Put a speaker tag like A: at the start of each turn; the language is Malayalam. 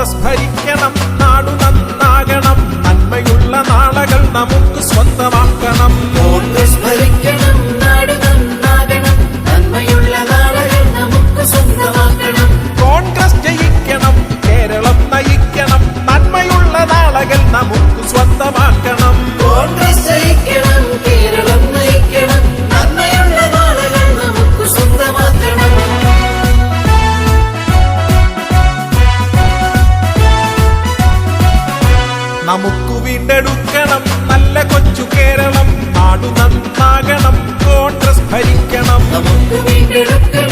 A: കോൺഗ്രസ് ഭരിക്കണം, നാടു നന്നാകണം, നന്മയുള്ള നാളകൾ നമുക്ക് സ്വന്തമാക്കണം.
B: കോൺഗ്രസ് ഭരിക്കണം, നാട് നന്നാകണം, നന്മയുള്ള നാളകൾ നമുക്ക് സ്വന്തമാക്കണം.
A: കോൺഗ്രസ് ജയിക്കണം, കേരളം നയിക്കണം, നന്മയുള്ള നാളകൾ നമുക്ക് സ്വന്തമാക്കണം.
B: കോൺഗ്രസ് ജയിക്കണം, കേരളം നയിക്കണം, നന്മയുള്ള നാളകൾ നമുക്ക് സ്വന്തമാക്കണം.
A: നമുക്ക് വീണ്ടെടുക്കണം നല്ല കൊച്ചു കേരളം, നാടു നന്നാകണം, കോൺഗ്രസ് ഭരിക്കണം.
B: നമുക്ക് വീണ്ടെടുക്കണം